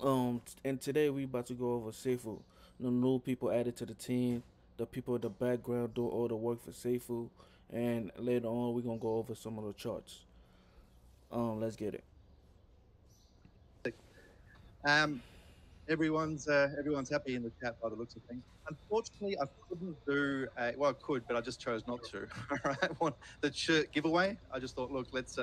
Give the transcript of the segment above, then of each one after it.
And today we about to go over Safuu. The new people added to the team, the people in the background doing all the work for Safuu, and later on we're gonna go over some of the charts. Let's get it. Um, everyone's happy in the chat by the looks of things. Unfortunately, I couldn't do well. I could, but I just chose not to. All right, want the shirt giveaway. I just thought, look, let's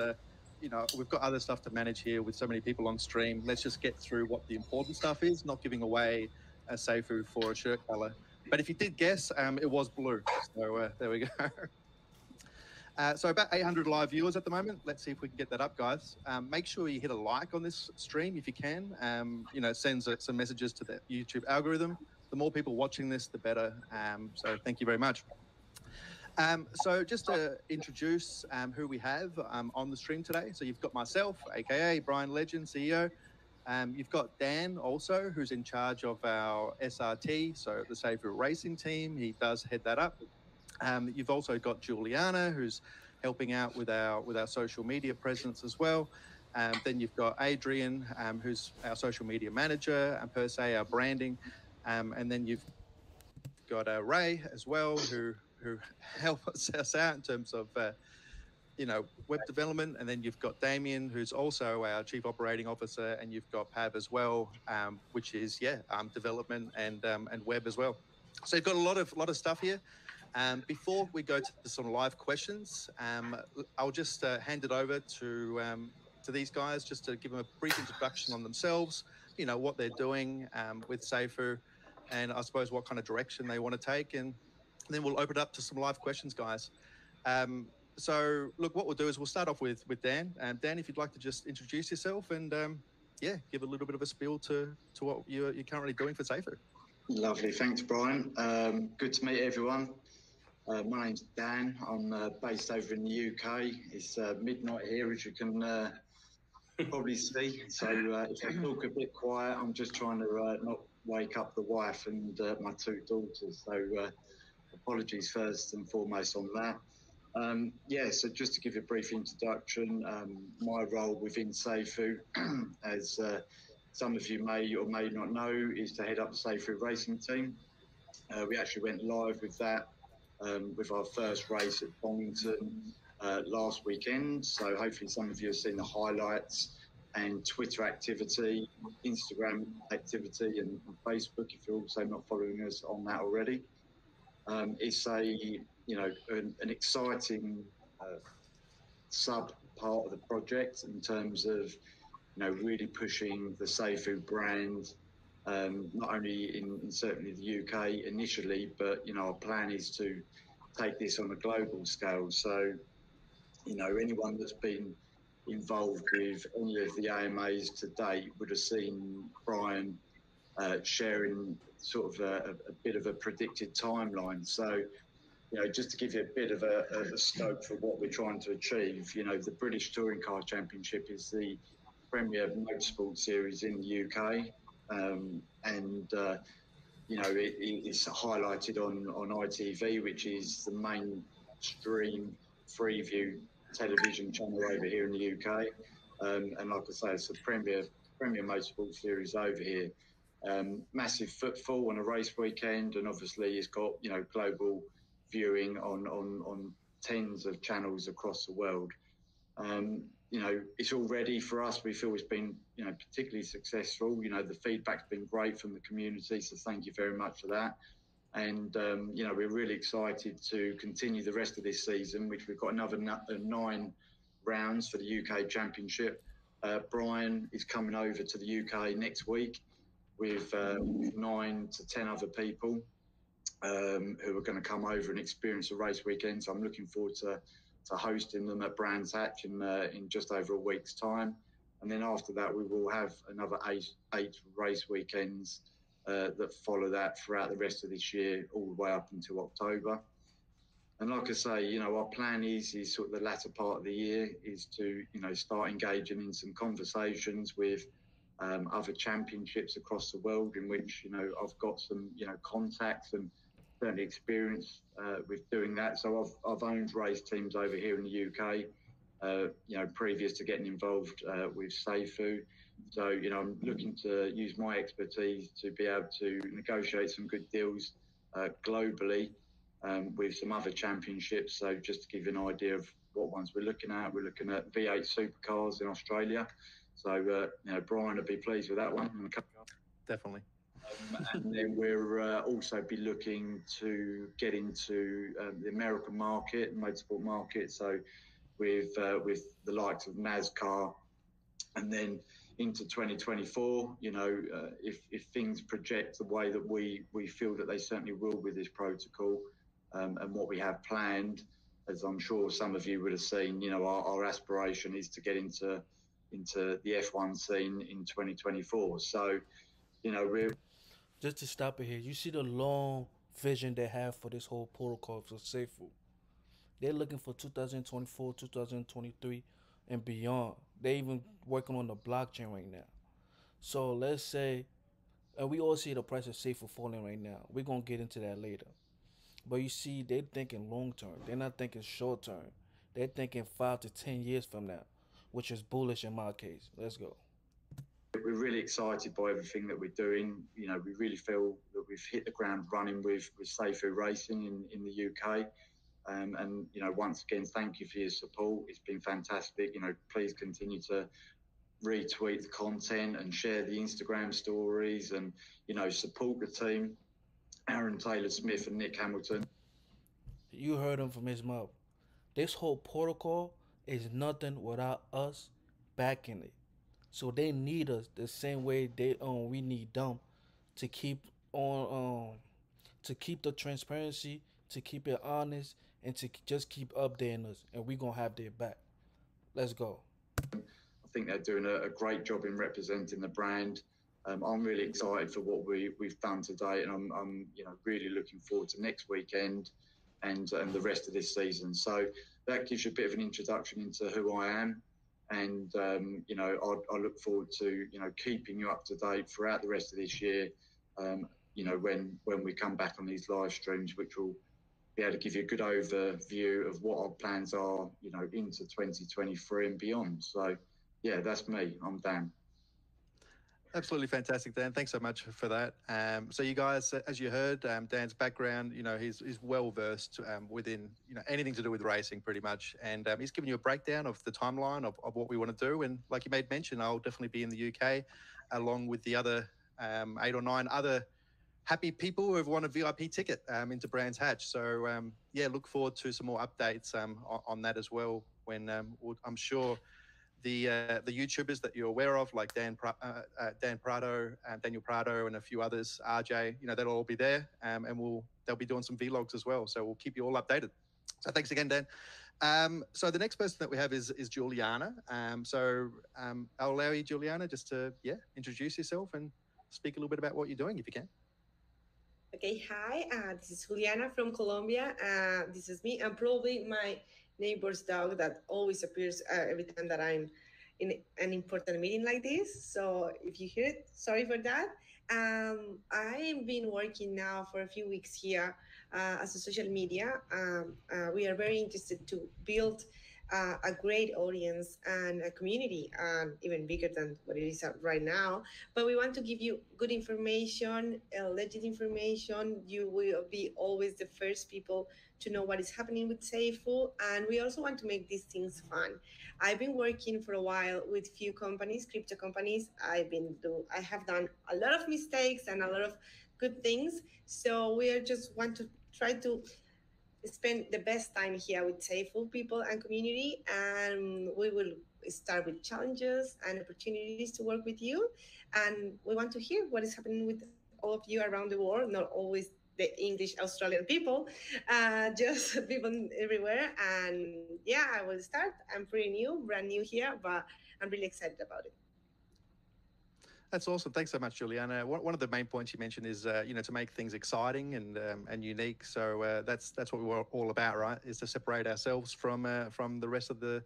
we've got other stuff to manage here with so many people on stream. Let's just get through what the important stuff is, not giving away a Seifu for a shirt color. But if you did guess, it was blue. So there we go. So about 800 live viewers at the moment. Let's see if we can get that up, guys. Make sure you hit a like on this stream if you can. It sends some messages to the YouTube algorithm. The more people watching this, the better. So thank you very much. So just to introduce who we have on the stream today. So you've got myself, aka Bryan Legend, CEO. You've got Dan also, who's in charge of our SRT, so the Safuu Racing team. He does head that up. You've also got Juliana, who's helping out with our social media presence as well. Then you've got Adrian, who's our social media manager and per se our branding. And then you've got Ray as well, who helps us out in terms of web development. And then you've got Damien, who's also our chief operating officer, and you've got Pav as well, which is development and web as well. So you've got a lot of stuff here. Before we go to some live questions, I'll just hand it over to these guys just to give them a brief introduction on themselves, what they're doing with Seifu, and I suppose what kind of direction they want to take. And then we'll open it up to some live questions, guys. So, look, what we'll do is we'll start off with Dan. Dan, if you'd like to just introduce yourself and, give a little bit of a spiel to what you're currently doing for Seifu. Lovely. Thanks, Bryan. Good to meet everyone. My name's Dan. I'm based over in the UK. It's midnight here, as you can probably see. So if I talk a bit quiet, I'm just trying to not wake up the wife and my two daughters. So apologies first and foremost on that. So just to give you a brief introduction, my role within Seifu, as some of you may or may not know, is to head up the Seifu racing team. We actually went live with that with our first race at Bonington last weekend. So hopefully some of you have seen the highlights and Twitter activity, Instagram activity, and Facebook if you're also not following us on that already. It's an exciting sub part of the project in terms of really pushing the Seifu brand, not only in certainly the UK initially, but our plan is to take this on a global scale. So anyone that's been involved with any of the AMAs to date would have seen Bryan sharing sort of a bit of a predicted timeline. So just to give you a bit of a scope for what we're trying to achieve, the British Touring Car Championship is the premier motorsport series in the UK. It's highlighted on ITV, which is the mainstream Freeview television channel over here in the UK. And like I say, it's a premier motorsport series over here. Massive footfall on a race weekend, and obviously it's got global viewing on tens of channels across the world. It's already for us, we feel it's been, particularly successful. The feedback's been great from the community, so thank you very much for that. And, we're really excited to continue the rest of this season, which we've got another 9 rounds for the UK Championship. Bryan is coming over to the UK next week with 9 to 10 other people who are going to come over and experience a race weekend. So I'm looking forward to hosting them at Brands Hatch in just over a week's time. And then after that, we will have another eight race weekends that follow that throughout the rest of this year, all the way up until October. And like I say, our plan is sort of the latter part of the year is to, start engaging in some conversations with other championships across the world in which, I've got some, contacts and certainly experience with doing that. So I've owned race teams over here in the UK previous to getting involved with Safuu. So, I'm looking to use my expertise to be able to negotiate some good deals globally with some other championships. So, just to give you an idea of what ones we're looking at V8 supercars in Australia. So, Bryan would be pleased with that one. Definitely. And then we'll also be looking to get into the American market, motorsport market. So with the likes of NASCAR, and then into 2024, if things project the way that we feel that they certainly will with this protocol, and what we have planned, as I'm sure some of you would have seen, our aspiration is to get into the F1 scene in 2024. So, we're Just to stop it here, you see the long vision they have for this whole protocol for Safuu. They're looking for 2024, 2023, and beyond. They even working on the blockchain right now. So let's say, and we all see the price of Safuu falling right now. We're gonna get into that later. But you see, they're thinking long term. They're not thinking short term. They're thinking 5 to 10 years from now, which is bullish in my case. Let's go. We're really excited by everything that we're doing. We really feel that we've hit the ground running with Safuu Racing in the UK. And once again, thank you for your support. It's been fantastic. Please continue to retweet the content and share the Instagram stories, and support the team, Aaron Taylor Smith and Nick Hamilton. You heard him from his mouth. This whole protocol is nothing without us backing it. So they need us the same way we need them to keep on to keep the transparency, to keep it honest, and to just keep updating us. And we gonna have their back. Let's go. I think they're doing a great job in representing the brand. I'm really excited for what we've done today, and I'm really looking forward to next weekend and the rest of this season. So that gives you a bit of an introduction into who I am, and I look forward to keeping you up to date throughout the rest of this year. When we come back on these live streams, which will be able to give you a good overview of what our plans are, into 2023 and beyond. So, yeah, that's me. I'm Dan. Absolutely fantastic, Dan. Thanks so much for that. So you guys, as you heard, Dan's background, he's well versed within anything to do with racing, pretty much, and he's given you a breakdown of the timeline of what we want to do. And like you made mention, I'll definitely be in the UK, along with the other 8 or 9 other happy people who have won a VIP ticket into Brands Hatch. So look forward to some more updates on that as well. When I'm sure the YouTubers that you're aware of, like Dan Prado, Daniel Prado, and a few others, RJ, they'll all be there, and they'll be doing some vlogs as well. So we'll keep you all updated. So thanks again, Dan. So the next person that we have is Juliana. I'll allow you, Juliana, just to introduce yourself and speak a little bit about what you're doing, if you can. Okay, hi, this is Juliana from Colombia. This is me, and probably my neighbor's dog that always appears every time that I'm in an important meeting like this. So if you hear it, sorry for that. I've been working now for a few weeks here as a social media. We are very interested to build a great audience and a community, even bigger than what it is right now. But we want to give you good information, legit information. You will be always the first people to know what is happening with Safuu. And we also want to make these things fun. I've been working for a while with few companies, crypto companies. I have done a lot of mistakes and a lot of good things. So we just want to try to spend the best time here with Safuu people and community, and we will start with challenges and opportunities to work with you. And we want to hear what is happening with all of you around the world, not always the English Australian people, just people everywhere. And yeah, I will start. I'm pretty new, brand new here, but I'm really excited about it. That's awesome. Thanks so much, Juliana. One of the main points you mentioned is, to make things exciting and unique. So that's what we're all about, right? Is to separate ourselves from the rest of the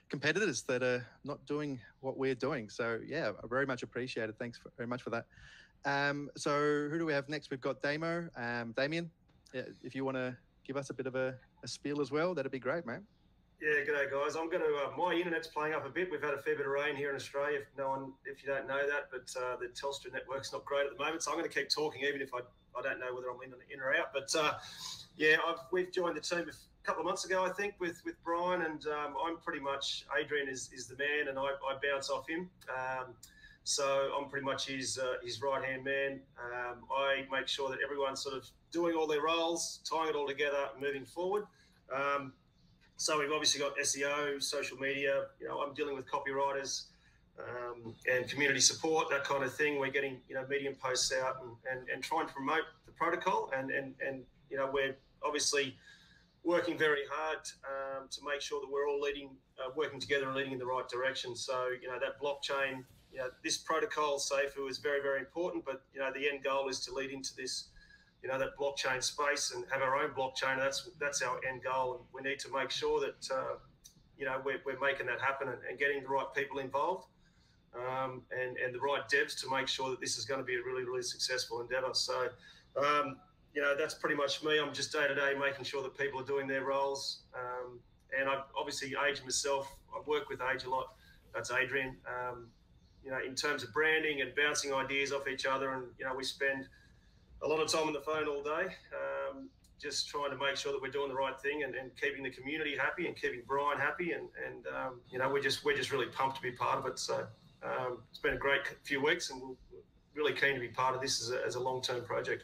competitors that are not doing what we're doing. So yeah, I very much appreciate it. Thanks very much for that. So who do we have next? We've got Damien. If you want to give us a bit of a spiel as well, that'd be great, mate. Yeah, g'day guys. I'm going to. My internet's playing up a bit. We've had a fair bit of rain here in Australia. If you don't know that, but the Telstra network's not great at the moment, so I'm going to keep talking, even if I don't know whether I'm in or out. But yeah, we've joined the team a couple of months ago, I think, with Bryan, and I'm pretty much Adrian is the man, and I bounce off him. So I'm pretty much his right hand man. I make sure that everyone's sort of doing all their roles, tying it all together, moving forward. So we've obviously got SEO, social media. I'm dealing with copywriters and community support, that kind of thing. We're getting Medium posts out and trying to promote the protocol, and we're obviously working very hard to make sure that we're all working together and leading in the right direction. So that blockchain, this protocol, Safuu, is very, very important. But the end goal is to lead into this. That blockchain space and have our own blockchain. That's our end goal, and we need to make sure that we're making that happen and getting the right people involved and the right devs to make sure that this is going to be a really, really successful endeavor. So that's pretty much me. I'm just day to day making sure that people are doing their roles, and I obviously Age myself. I work with Age a lot. That's Adrian. In terms of branding and bouncing ideas off each other, and we spend a lot of time on the phone all day, just trying to make sure that we're doing the right thing and keeping the community happy and keeping Bryan happy. And we're just really pumped to be part of it. So it's been a great few weeks, and we're really keen to be part of this as a long-term project.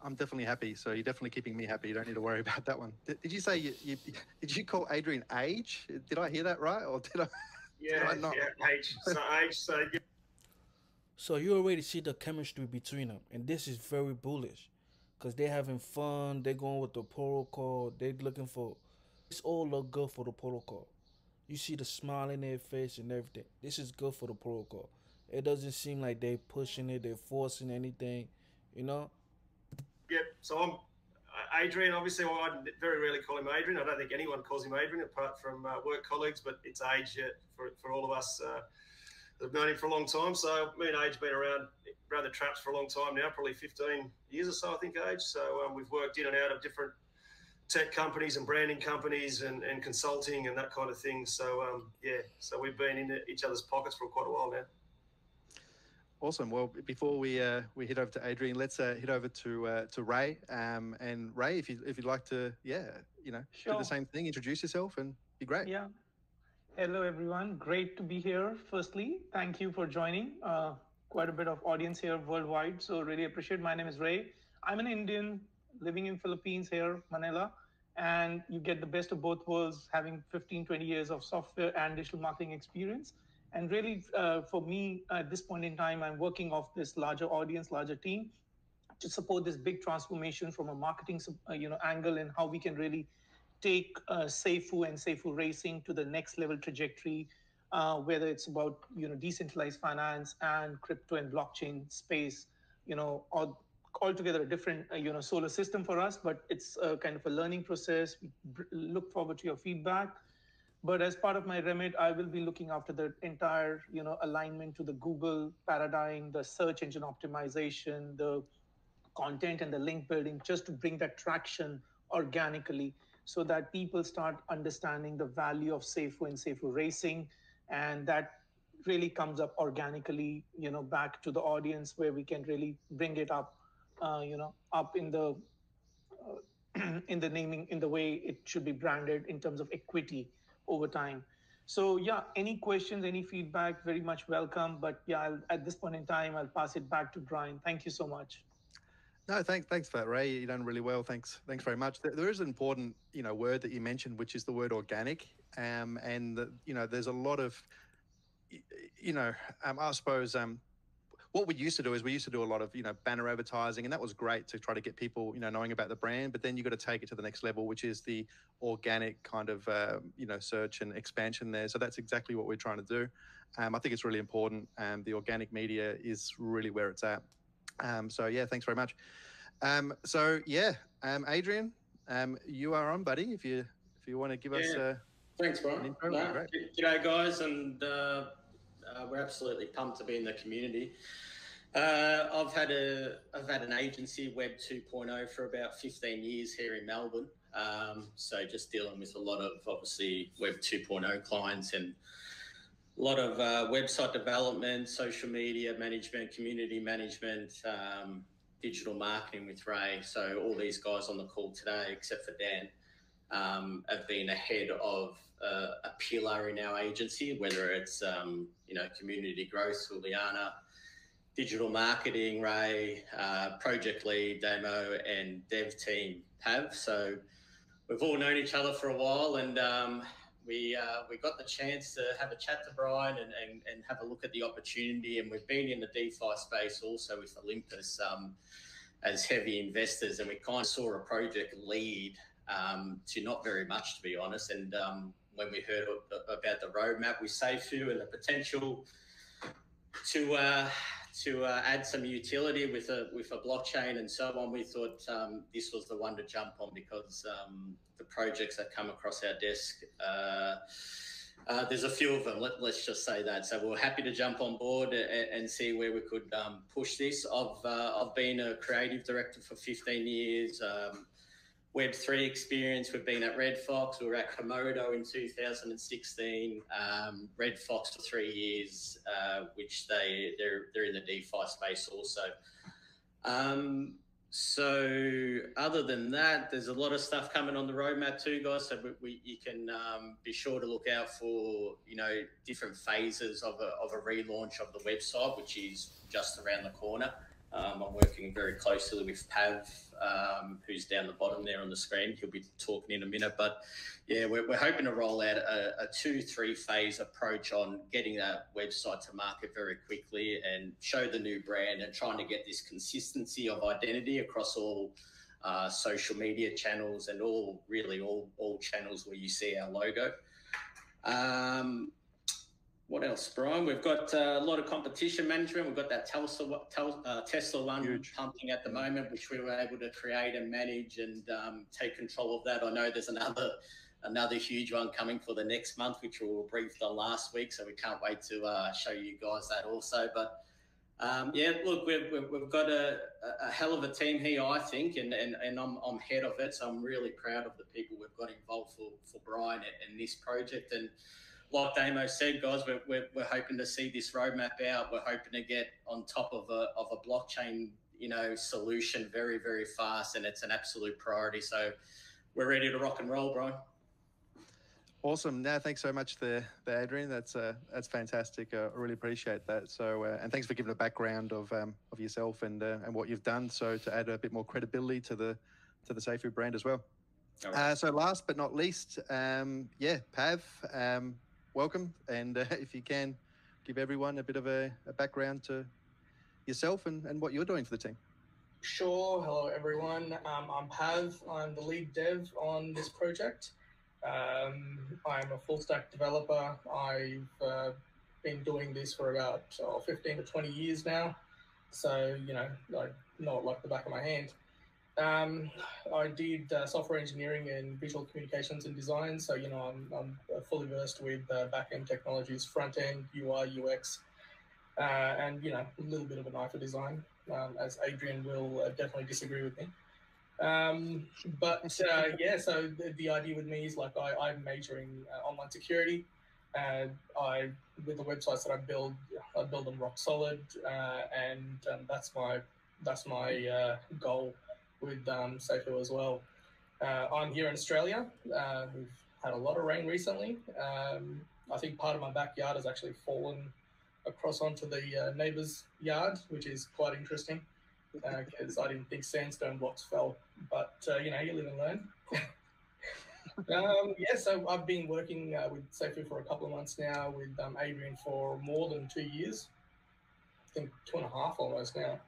I'm definitely happy. So you're definitely keeping me happy. You don't need to worry about that one. Did you say did you call Adrian Age? Did I hear that right, or did I? Yeah, did I not? Yeah, Age. So Age. So. So you already see the chemistry between them, and this is very bullish, cause they're having fun. They're going with the protocol. They're looking for. It's all look good for the protocol. You see the smile in their face and everything. This is good for the protocol. It doesn't seem like they're pushing it. They're forcing anything. Yep. So I'm Adrian. Obviously, I very rarely call him Adrian. I don't think anyone calls him Adrian apart from work colleagues. But it's Age for all of us. I've known him for a long time. So me and Age been around the traps for a long time now, probably 15 years or so, I think, Age. So we've worked in and out of different tech companies and branding companies and consulting and that kind of thing. So, so we've been in each other's pockets for quite a while now. Awesome. Well, before we head over to Adrian, let's head over to Ray. And Ray, if you'd like to, Sure. do the same thing, introduce yourself, and be great. Yeah. Hello, everyone. Great to be here. Firstly, thank you for joining. Quite a bit of audience here worldwide, so really appreciate. My name is Ray. I'm an Indian living in Philippines here, Manila, and you get the best of both worlds, having 15, 20 years of software and digital marketing experience. And really, for me, at this point in time, I'm working off this larger audience, larger team to support this big transformation from a marketing angle and how we can really take Safuu and Safuu Racing to the next level trajectory, whether it's about decentralized finance and crypto and blockchain space, or altogether a different solar system for us. But it's kind of a learning process. We look forward to your feedback. But as part of my remit, I will be looking after the entire alignment to the Google paradigm, the search engine optimization, the content and the link building, just to bring that traction organically, so that people start understanding the value of Safuu and Safuu Racing, and that really comes up organically, back to the audience, where we can really bring it up, up in the in the naming, in the way it should be branded in terms of equity over time. So yeah, any questions, any feedback, very much welcome. But yeah, at this point in time, I'll pass it back to Bryan. Thank you so much. No, thanks for that, Ray. You've done really well. Thanks very much. There is an important, word that you mentioned, which is the word organic. And there's a lot of, I suppose, what we used to do is we used to do a lot of, banner advertising, and that was great to try to get people, knowing about the brand. But then you've got to take it to the next level, which is the organic kind of, search and expansion there. So that's exactly what we're trying to do. I think it's really important. The organic media is really where it's at. So yeah, thanks very much. Adrian, you are on, buddy. If you want to give us thanks, Bryan. an intro, G'day, guys, and we're absolutely pumped to be in the community. I've had an agency, Web 2.0, for about 15 years here in Melbourne. So just dealing with a lot of obviously Web 2.0 clients and a lot of website development, social media management, community management, digital marketing with Ray. So all these guys on the call today, except for Dan, have been ahead of a pillar in our agency, whether it's community growth, Juliana, digital marketing, Ray, project lead, Damo, and dev team have. So we've all known each other for a while, and we got the chance to have a chat to Bryan and have a look at the opportunity. And we've been in the DeFi space also with Olympus as heavy investors, and we kind of saw a project lead to not very much, to be honest. And when we heard about the roadmap with Safuu and the potential to add some utility with a blockchain and so on, we thought this was the one to jump on, because the projects that come across our desk, there's a few of them, let's just say that. So we're happy to jump on board and see where we could push this. I've been a creative director for 15 years, Web3 experience. We've been at Red Fox. We were at Komodo in 2016. Red Fox for 3 years, which they're in the DeFi space also. So other than that, there's a lot of stuff coming on the roadmap too, guys. So you can be sure to look out for different phases of a relaunch of the website, which is just around the corner. I'm working very closely with Pav, who's down the bottom there on the screen. He'll be talking in a minute, but yeah, we're hoping to roll out a 2-3 phase approach on getting that website to market very quickly and show the new brand, and trying to get this consistency of identity across all social media channels and all channels where you see our logo. What else, Bryan? We've got a lot of competition management. We've got that Tesla one Huge. pumping at the moment, which we were able to create and manage and take control of that. I know there's another huge one coming for the next month, which we were briefed on last week, so we can't wait to show you guys that also. But yeah, look, we've got a hell of a team here, I think, and I'm head of it, so I'm really proud of the people we've got involved for Bryan and this project. And like Damo said, guys, we're hoping to see this roadmap out. We're hoping to get on top of a blockchain, solution very, very fast, and it's an absolute priority. So we're ready to rock and roll, Bryan. Awesome. No, thanks so much there, Adrian. That's fantastic. I really appreciate that. So, and thanks for giving a background of yourself and what you've done. So to add a bit more credibility to the Safuu brand as well. Right. So last but not least, Pav, welcome. And if you can give everyone a bit of a background to yourself and what you're doing for the team. Sure. Hello, everyone. I'm Pav. I'm the lead dev on this project. I'm a full stack developer. I've been doing this for about 15 to 20 years now. So, I know it like the back of my hand. I did software engineering and visual communications and design. So, I'm fully versed with back-end technologies, front-end, UI, UX, and, a little bit of an eye for design, as Adrian will definitely disagree with me. So the idea with me is I'm majoring online security. With the websites that I build them rock solid, and that's my goal with Safuu as well. I'm here in Australia. We've had a lot of rain recently. I think part of my backyard has actually fallen across onto the neighbour's yard, which is quite interesting. Because I didn't think sandstone blocks fell, but you live and learn. So I've been working with Safuu for a couple of months now, with Adrian for more than 2 years, I think 2.5 almost now.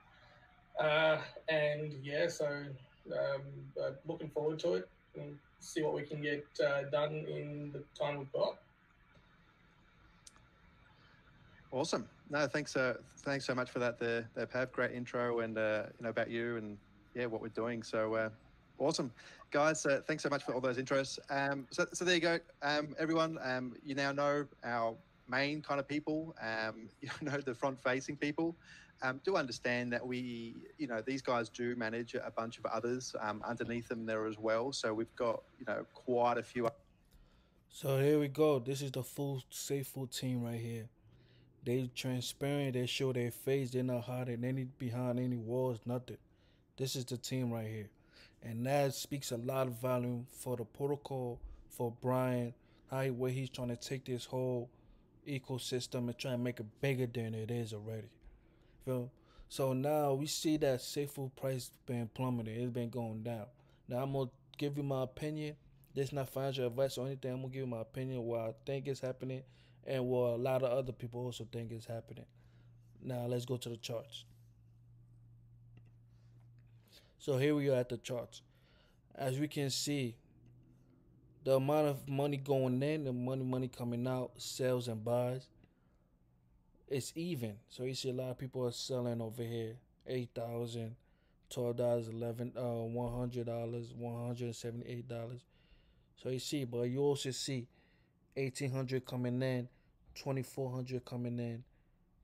Looking forward to it and see what we can get done in the time we've got. Awesome. No, thanks so much for that there, Pav. Great intro and about you and what we're doing. So awesome, guys. Thanks so much for all those intros. So there you go, everyone. You now know our main kind of people, the front-facing people, do understand that these guys do manage a bunch of others underneath them there as well. So we've got, quite a few. So here we go. This is the full Safuu team right here. They transparent. They show their face. They're not hiding any behind any walls. Nothing. This is the team right here, and that speaks a lot of volume for the protocol, for Bryan, where he's trying to take this whole ecosystem and try and make it bigger than it is already. Feel? So now we see that safe food price been plummeting. It's been going down. Now I'm gonna give you my opinion. This not financial advice or anything. I'm gonna give you my opinion what I think is happening and what a lot of other people also think is happening. Now let's go to the charts. So here we are at the charts. As we can see, the amount of money going in, the money coming out, sales and buys, it's even. So you see a lot of people are selling over here $8,000, $12, 11, $100, $178. So you see, but you also see 1,800 coming in, 2,400 coming in,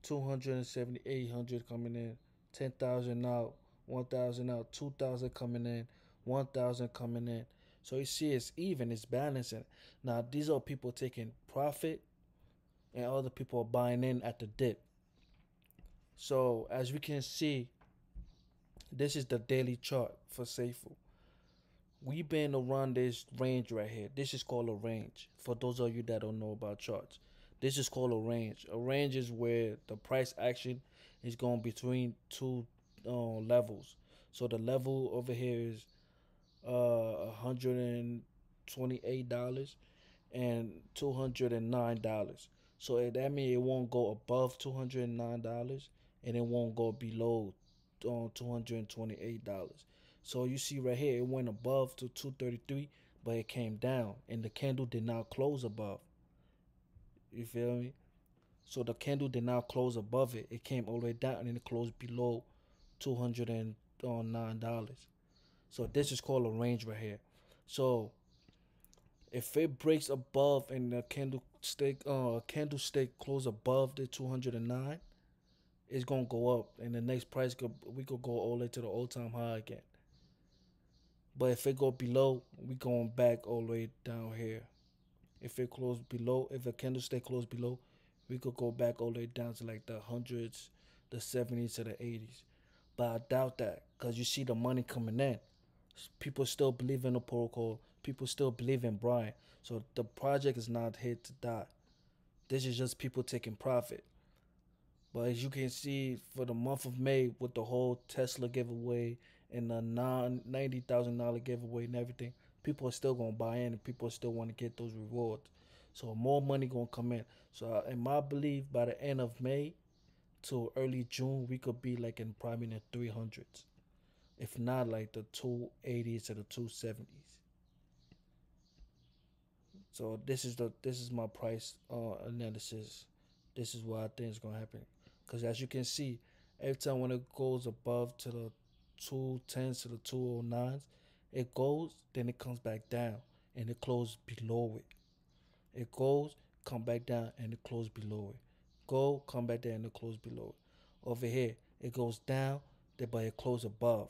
278 coming in, 10,000 out, 1,000 out, 2,000 coming in, 1,000 coming in. So you see, it's even, it's balancing. Now these are people taking profit, and other people are buying in at the dip. So as we can see, this is the daily chart for Safeu. We've been around this range right here. This is called a range. For those of you that don't know about charts, this is called a range. A range is where the price action is going between two levels. So the level over here is $128 and $209. So that means it won't go above $209 and it won't go below $228. So you see right here, it went above to 233, but it came down, and the candle did not close above. You feel me? So the candle did not close above it. It came all the way down and it closed below $209. So this is called a range right here. So if it breaks above and the candlestick close above the 209, it's gonna go up, and the next price we could go all the way to the all time high again. But if it go below, we going back all the way down here. If it close below, if a candlestick close below, we could go back all the way down to like the hundreds, the 70s to the 80s. But I doubt that, because you see the money coming in. People still believe in the protocol. People still believe in Bryan. So the project is not here to die. This is just people taking profit. But as you can see, for the month of May, with the whole Tesla giveaway and the $90,000 giveaway and everything, people are still gonna buy in, and people still want to get those rewards. So more money gonna come in. So in my belief, by the end of May to early June, we could be like in probably in the 300s, if not like the 280s to the 270s. So this is my price analysis. This is what I think is gonna happen. Because as you can see, every time when it goes above to the 210s to the 209s, it goes, then it comes back down and it closes below it. It goes, come back down and it closes below it. Go, come back down and it closes below it. Over here, it goes down, but it closes above.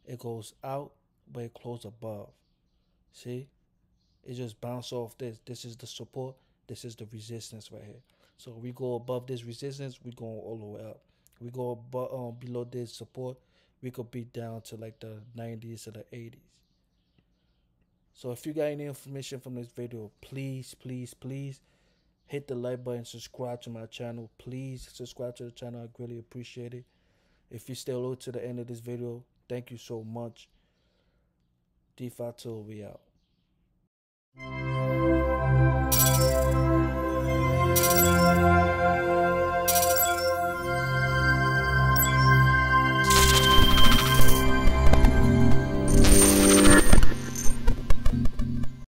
It goes out, but it closes above. See? It just bounce off this. This is the support. This is the resistance right here. So we go above this resistance, we go all the way up. We go above, below this support, we could be down to like the 90s to the 80s. So if you got any information from this video, please, please, please hit the like button, subscribe to my channel. Please subscribe to the channel. I greatly appreciate it. If you still look to the end of this video, thank you so much. Defi Tool, we out.